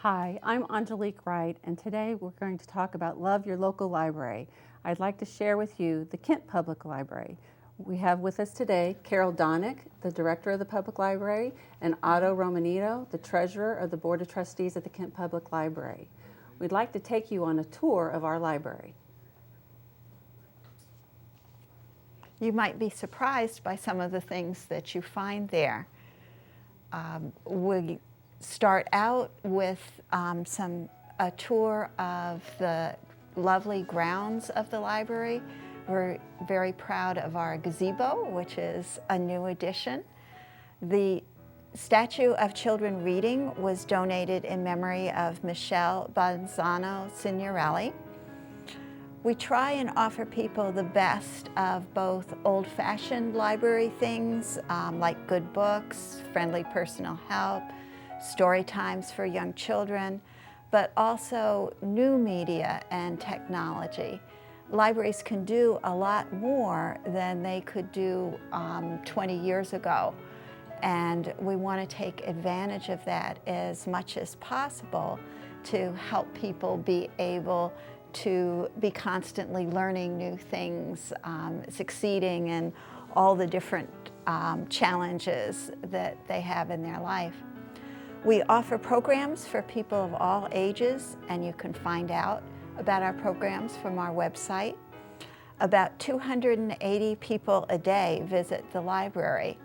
Hi, I'm Angelique Wright, and today we're going to talk about Love Your Local Library. I'd like to share with you the Kent Public Library. We have with us today Carol Donick, the Director of the Public Library, and Otto Romanito, the Treasurer of the Board of Trustees at the Kent Public Library. We'd like to take you on a tour of our library. You might be surprised by some of the things that you find there. We start out with a tour of the lovely grounds of the library. We're very proud of our gazebo, which is a new addition. The statue of children reading was donated in memory of Michelle Bonzano Signorelli. We try and offer people the best of both old-fashioned library things like good books, friendly personal help, story times for young children, but also new media and technology. Libraries can do a lot more than they could do 20 years ago, and we want to take advantage of that as much as possible to help people be able to be constantly learning new things, succeeding in all the different challenges that they have in their life. We offer programs for people of all ages, and you can find out about our programs from our website. About 280 people a day visit the library,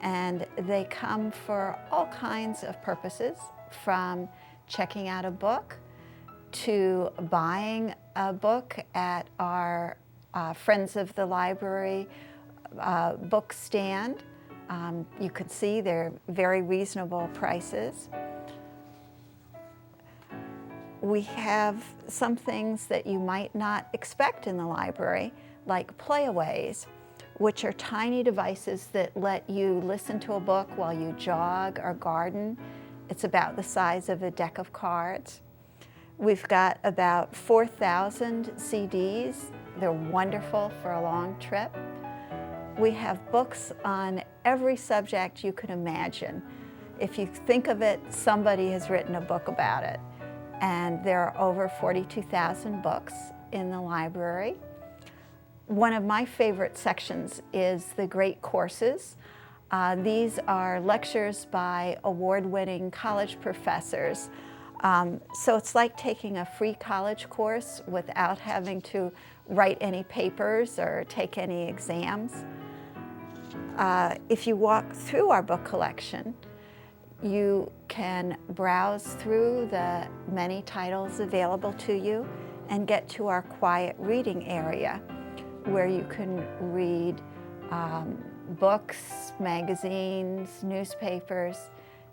and they come for all kinds of purposes, from checking out a book to buying a book at our Friends of the Library book stand. You can see they're very reasonable prices. We have some things that you might not expect in the library, like playaways, which are tiny devices that let you listen to a book while you jog or garden. It's about the size of a deck of cards. We've got about 4,000 CDs. They're wonderful for a long trip. We have books on every subject you could imagine. If you think of it, somebody has written a book about it. And there are over 42,000 books in the library. One of my favorite sections is the great courses. These are lectures by award-winning college professors. So it's like taking a free college course without having to write any papers or take any exams. If you walk through our book collection, you can browse through the many titles available to you and get to our quiet reading area, where you can read books, magazines, newspapers.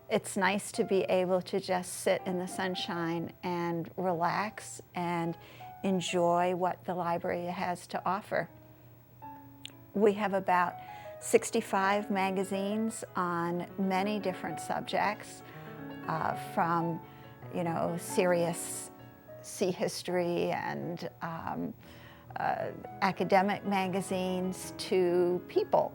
It's nice to be able to just sit in the sunshine and relax and enjoy what the library has to offer. We have about 65 magazines on many different subjects, from serious sea history and academic magazines to people.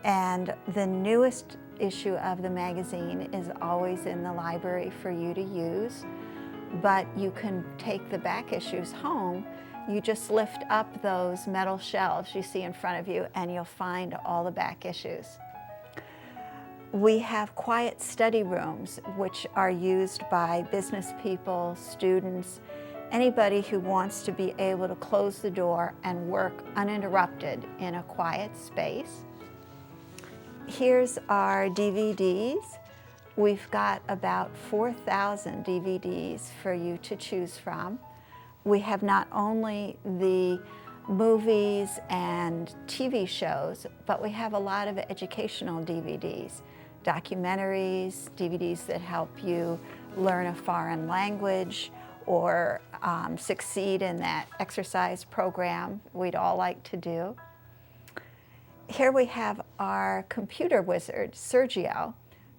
And the newest issue of the magazine is always in the library for you to use, but you can take the back issues home. You just lift up those metal shelves you see in front of you, and you'll find all the back issues. We have quiet study rooms, which are used by business people, students, anybody who wants to be able to close the door and work uninterrupted in a quiet space. Here's our DVDs. We've got about 4,000 DVDs for you to choose from. We have not only the movies and TV shows, but we have a lot of educational DVDs, documentaries, DVDs that help you learn a foreign language or succeed in that exercise program we'd all like to do. Here we have our computer wizard, Sergio,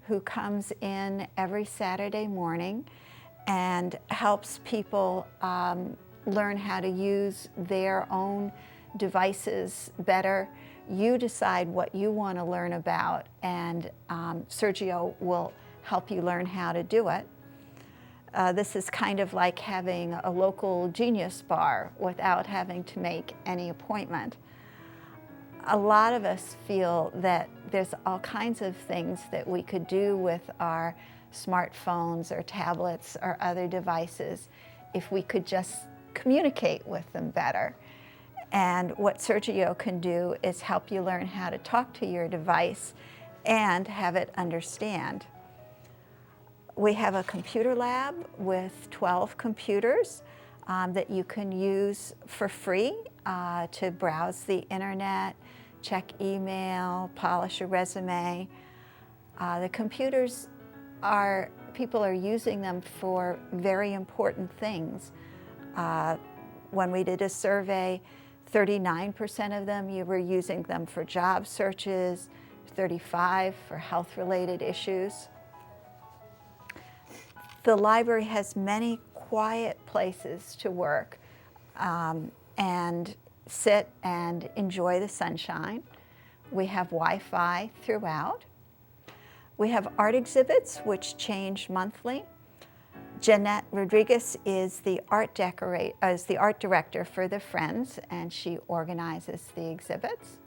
who comes in every Saturday morning and helps people learn how to use their own devices better. You decide what you want to learn about, and Sergio will help you learn how to do it. This is kind of like having a local genius bar without having to make any appointment. A lot of us feel that there's all kinds of things that we could do with our smartphones or tablets or other devices if we could just communicate with them better. And what Sergio can do is help you learn how to talk to your device and have it understand. We have a computer lab with 12 computers that you can use for free to browse the internet, check email, polish a resume. The computers people are using them for very important things. When we did a survey, 39% of them, you were using them for job searches, 35% for health-related issues. The library has many quiet places to work and sit and enjoy the sunshine. We have Wi-Fi throughout. We have art exhibits which change monthly. Jeanette Rodriguez is the art director for the Friends, and she organizes the exhibits.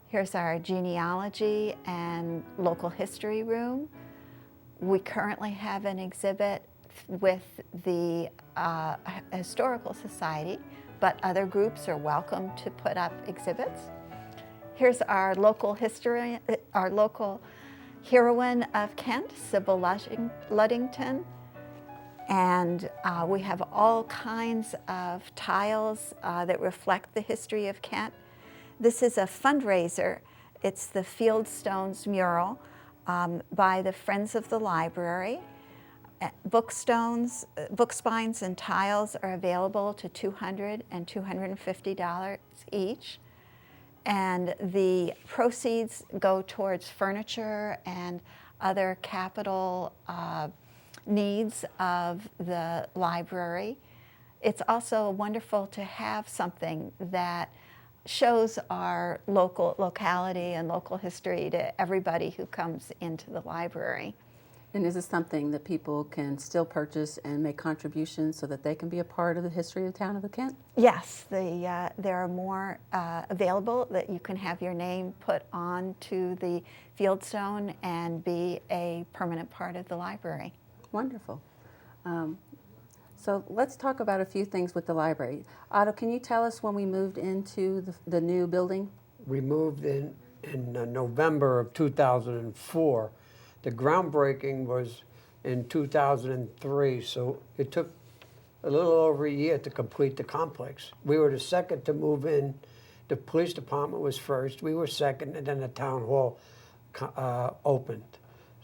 Here's our genealogy and local history room. We currently have an exhibit with the Historical Society, but other groups are welcome to put up exhibits. Here's our local heroine of Kent, Sybil Luddington. And we have all kinds of tiles that reflect the history of Kent. This is a fundraiser. It's the Fieldstones mural by the Friends of the Library. Book spines and tiles are available to $200 and $250 each. And the proceeds go towards furniture and other capital needs of the library. It's also wonderful to have something that shows our locality and local history to everybody who comes into the library. And is this something that people can still purchase and make contributions so that they can be a part of the history of the town of Kent? Yes, there are more available that you can have your name put on to the Fieldstone and be a permanent part of the library. Wonderful. So let's talk about a few things with the library. Otto, can you tell us when we moved into the new building? We moved in November of 2004. The groundbreaking was in 2003, so it took a little over a year to complete the complex. We were the second to move in. The police department was first, we were second, and then the town hall opened.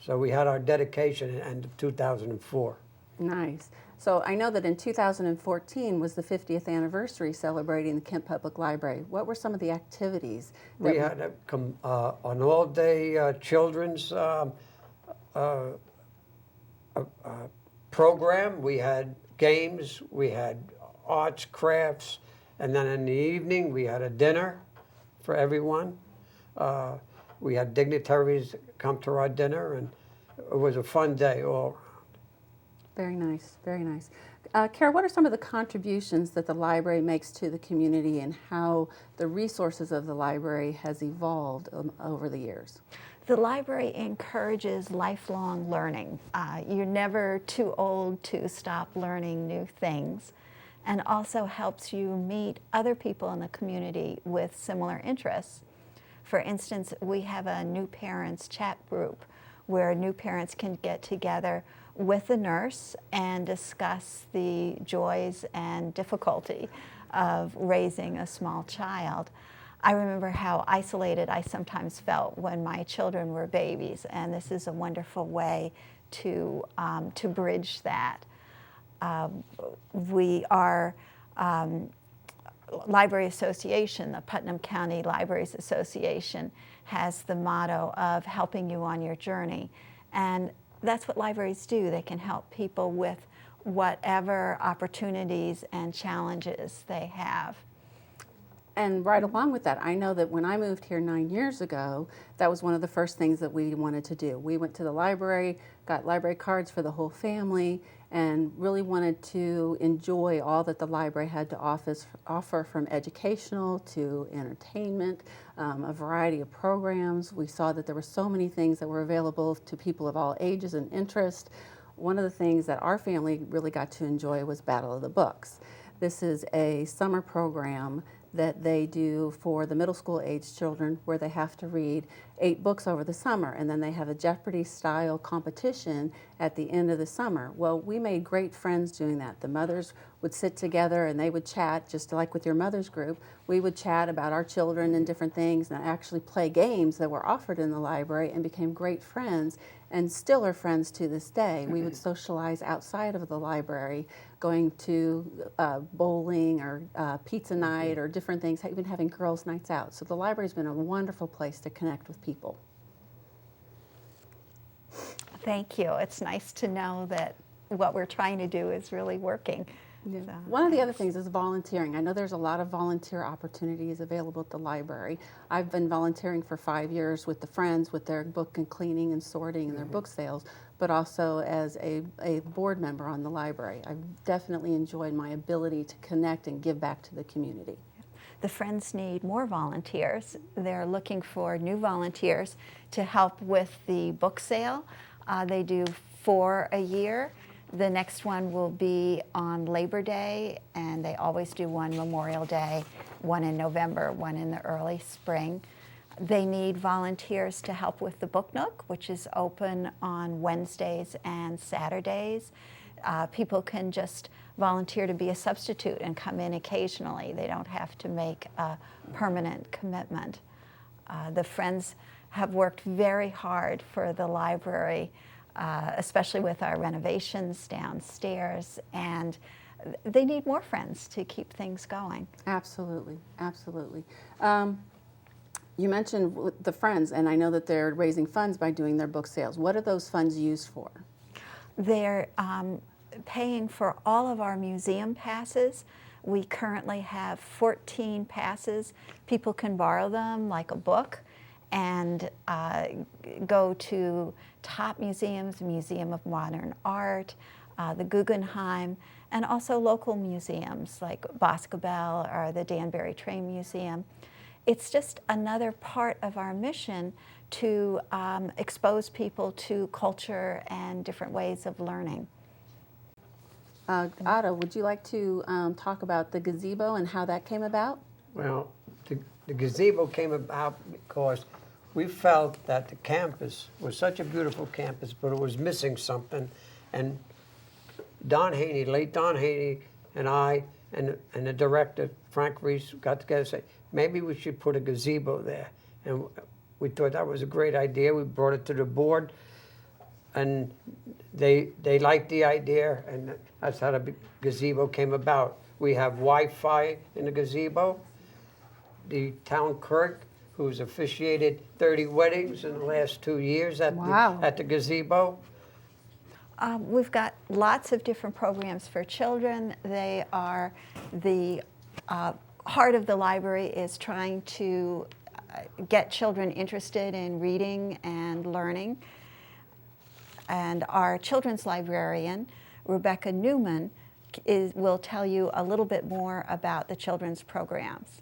So we had our dedication at the end of 2004. Nice. So I know that in 2014 was the 50th anniversary celebrating the Kent Public Library. What were some of the activities? We had an all-day children's program. We had games, we had arts, crafts, and then in the evening we had a dinner for everyone. We had dignitaries come to our dinner, and it was a fun day all around. Very nice, very nice. Kara, what are some of the contributions that the library makes to the community and how the resources of the library has evolved over the years? The library encourages lifelong learning. You're never too old to stop learning new things, and also helps you meet other people in the community with similar interests. For instance, we have a new parents chat group where new parents can get together with a nurse and discuss the joys and difficulty of raising a small child. I remember how isolated I sometimes felt when my children were babies, and this is a wonderful way to bridge that. Library Association, the Putnam County Libraries Association, has the motto of helping you on your journey. And that's what libraries do. They can help people with whatever opportunities and challenges they have. And right along with that, I know that when I moved here 9 years ago, that was one of the first things that we wanted to do. We went to the library, got library cards for the whole family, and really wanted to enjoy all that the library had to offer from educational to entertainment, a variety of programs. We saw that there were so many things that were available to people of all ages and interest. One of the things that our family really got to enjoy was Battle of the Books. This is a summer program that they do for the middle school age children, where they have to read 8 books over the summer, and then they have a Jeopardy style competition at the end of the summer. Well, we made great friends doing that. The mothers would sit together and they would chat, just like with your mother's group. We would chat about our children and different things, and actually play games that were offered in the library, and became great friends, and still are friends to this day. We would socialize outside of the library, going to bowling or pizza night or different things, even having girls' nights out. So the library's been a wonderful place to connect with people. Thank you. It's nice to know that what we're trying to do is really working. Yeah. So, One of the other things is volunteering. I know there's a lot of volunteer opportunities available at the library. I've been volunteering for 5 years with the Friends, with their book and cleaning and sorting and their book sales, but also as a board member on the library. I've definitely enjoyed my ability to connect and give back to the community. The Friends need more volunteers. They're looking for new volunteers to help with the book sale. They do 4 a year. The next one will be on Labor Day, and they always do one Memorial Day, one in November, one in the early spring. They need volunteers to help with the Book Nook, which is open on Wednesdays and Saturdays. People can just volunteer to be a substitute and come in occasionally. They don't have to make a permanent commitment. The Friends have worked very hard for the library, especially with our renovations downstairs, and they need more friends to keep things going. Absolutely, absolutely. You mentioned the Friends, and I know that they're raising funds by doing their book sales. What are those funds used for? They're paying for all of our museum passes. We currently have 14 passes. People can borrow them like a book and go to top museums, Museum of Modern Art, the Guggenheim, and also local museums like Boscobel or the Danbury Train Museum. It's just another part of our mission to expose people to culture and different ways of learning. Otto, would you like to talk about the gazebo and how that came about? Well, the gazebo came about because we felt that the campus was such a beautiful campus, but it was missing something. And Don Haney, late Don Haney, and I, and the director, Frank Reese, got together and said, maybe we should put a gazebo there. And we thought that was a great idea. We brought it to the board, and they liked the idea, and that's how the gazebo came about. We have Wi-Fi in the gazebo. The town clerk, who's officiated 30 weddings in the last 2 years at, Wow. at the gazebo. We've got lots of different programs for children. They are the heart of the library is trying to get children interested in reading and learning. And our children's librarian, Rebecca Newman, will tell you a little bit more about the children's programs.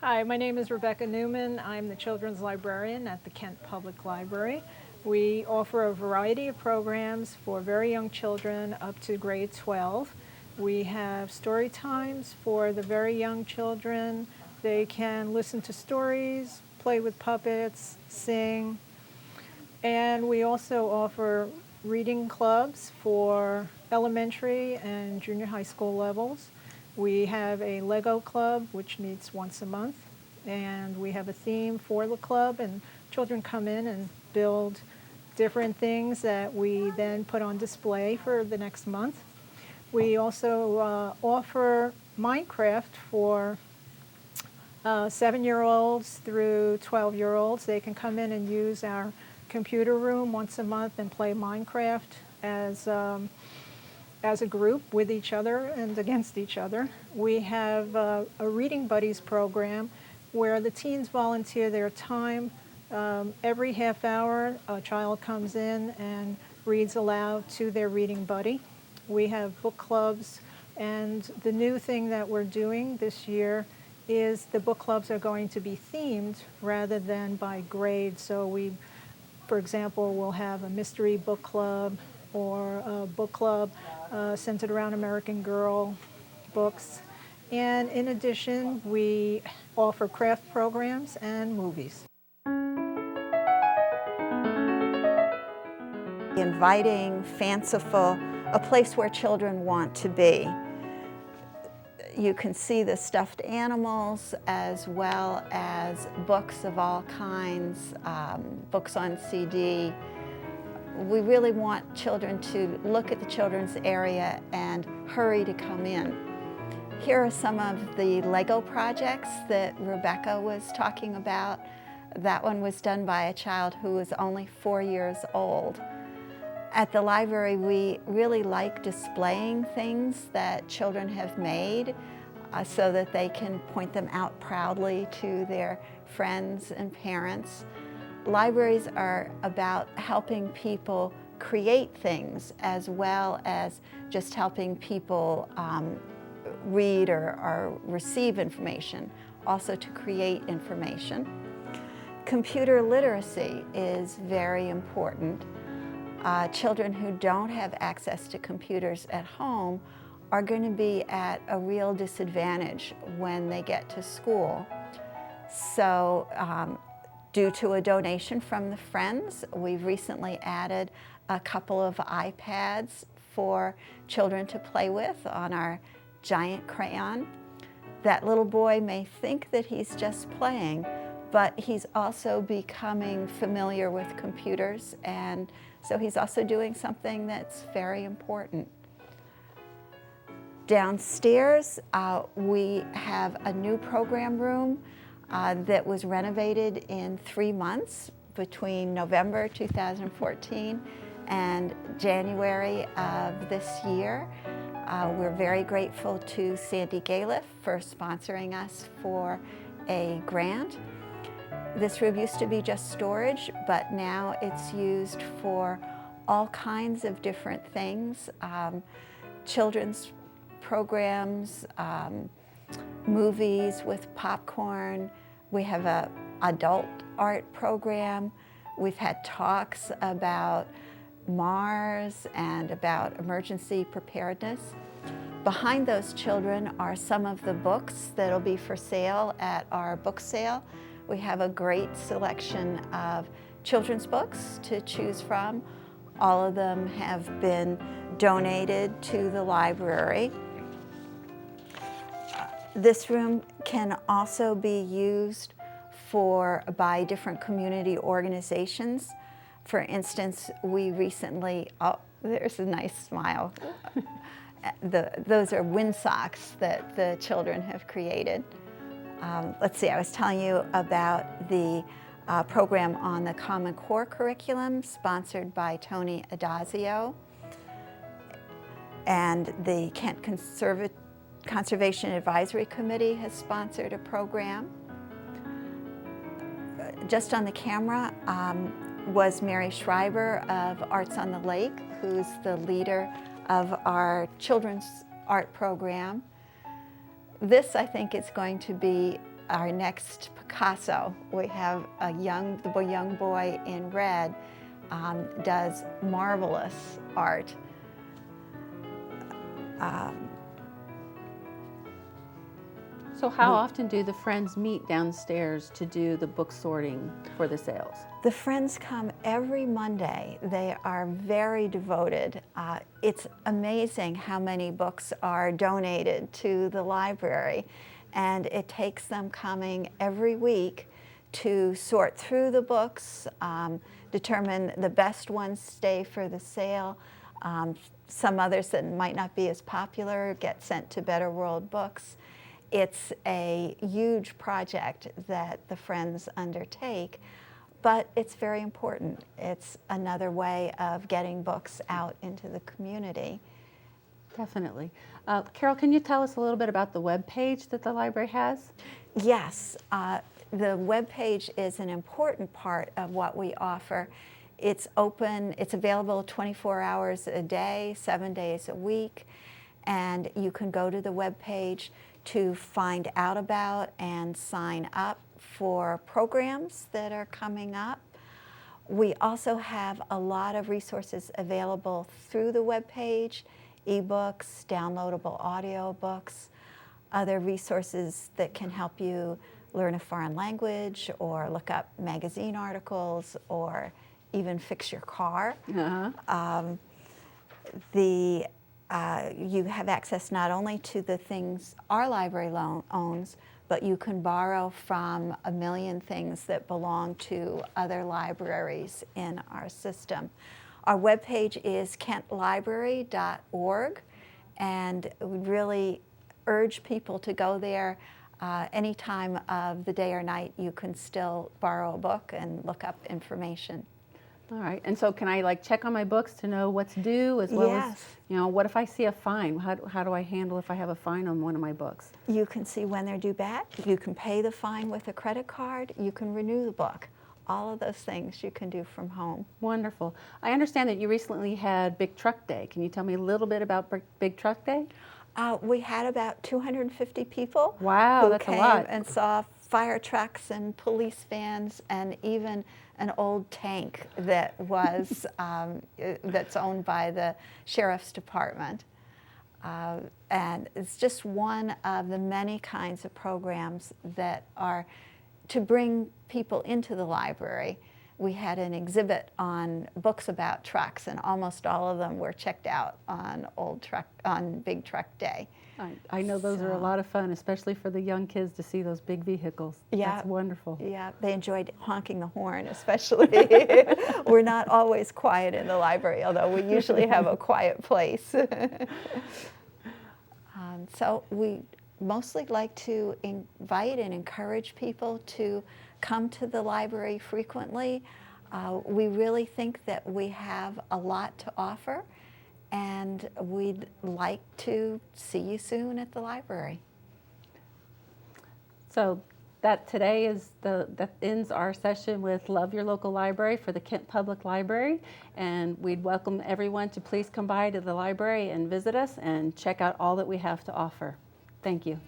Hi, my name is Rebecca Newman. I'm the children's librarian at the Kent Public Library. We offer a variety of programs for very young children up to grade 12. We have story times for the very young children. They can listen to stories, play with puppets, sing. And we also offer reading clubs for elementary and junior high school levels. We have a Lego club, which meets once a month, and we have a theme for the club, and children come in and build different things that we then put on display for the next month. We also offer Minecraft for 7-year-olds through 12-year-olds. They can come in and use our computer room once a month and play Minecraft as a group with each other and against each other. We have a Reading Buddies program where the teens volunteer their time Every half hour, a child comes in and reads aloud to their reading buddy. We have book clubs, and the new thing that we're doing this year is the book clubs are going to be themed rather than by grade. So we, for example, will have a mystery book club or a book club centered around American Girl books. And in addition, we offer craft programs and movies. Inviting, fanciful, a place where children want to be. You can see the stuffed animals as well as books of all kinds, books on CD. We really want children to look at the children's area and hurry to come in. Here are some of the Lego projects that Rebecca was talking about. That one was done by a child who was only 4 years old. At the library, we really like displaying things that children have made so that they can point them out proudly to their friends and parents. Libraries are about helping people create things as well as just helping people read or receive information, also to create information. Computer literacy is very important. Children who don't have access to computers at home are going to be at a real disadvantage when they get to school. So due to a donation from the Friends, we've recently added a couple of iPads for children to play with on our giant crayon. That little boy may think that he's just playing, but he's also becoming familiar with computers, and so he's also doing something that's very important. Downstairs, we have a new program room that was renovated in 3 months between November 2014 and January of this year. We're very grateful to Sandy Galiff for sponsoring us for a grant. This room used to be just storage, but now it's used for all kinds of different things. Children's programs, movies with popcorn. We have an adult art program. We've had talks about Mars and about emergency preparedness. Behind those children are some of the books that'll be for sale at our book sale. We have a great selection of children's books to choose from. All of them have been donated to the library. This room can also be used by different community organizations. For instance, we recently, oh, there's a nice smile. Those are wind socks that the children have created. Let's see, I was telling you about the program on the Common Core curriculum sponsored by Tony Adazio. And the Kent Conservation Advisory Committee has sponsored a program. Just on the camera was Mary Schreiber of Arts on the Lake, who's the leader of our children's art program. This, I think, is going to be our next Picasso. We have the young boy in red does marvelous art. So how often do the Friends meet downstairs to do the book sorting for the sales? The Friends come every Monday. They are very devoted. It's amazing how many books are donated to the library, and it takes them coming every week to sort through the books, determine the best ones stay for the sale. Some others that might not be as popular get sent to Better World Books. It's a huge project that the Friends undertake, but it's very important. It's another way of getting books out into the community. Definitely. Carol, can you tell us a little bit about the web page that the library has? Yes. the web page is an important part of what we offer. It's open, it's available 24 hours a day, 7 days a week, and you can go to the web page to find out about and sign up for programs that are coming up. We also have a lot of resources available through the web page, ebooks, downloadable audio books, other resources that can help you learn a foreign language or look up magazine articles or even fix your car. Uh-huh. You have access not only to the things our library owns, but you can borrow from a million things that belong to other libraries in our system. Our webpage is kentlibrary.org, and we really urge people to go there. Any time of the day or night, you can still borrow a book and look up information. All right, and so can I like check on my books to know what's due as well as, Yes. you know, what if I see a fine? How do I handle if I have a fine on one of my books? You can see when they're due back. You can pay the fine with a credit card. You can renew the book. All of those things you can do from home. Wonderful. I understand that you recently had Big Truck Day. Can you tell me a little bit about Big Truck Day? We had about 250 people Wow, who that's a came lot. and saw fire trucks and police vans and even an old tank that was that's owned by the sheriff's department. And it's just one of the many kinds of programs that are to bring people into the library. We had an exhibit on books about trucks, and almost all of them were checked out on Big Truck Day. I know those are a So- lot of fun, especially for the young kids to see those big vehicles. Yeah. That's wonderful. Yeah, they enjoyed honking the horn, especially. We're not always quiet in the library, although we usually have a quiet place. So we mostly like to invite and encourage people to come to the library frequently. We really think that we have a lot to offer, and we'd like to see you soon at the library. So that ends our session with Love Your Local Library for the Kent Public Library, and we'd welcome everyone to please come by to the library and visit us and check out all that we have to offer. Thank you.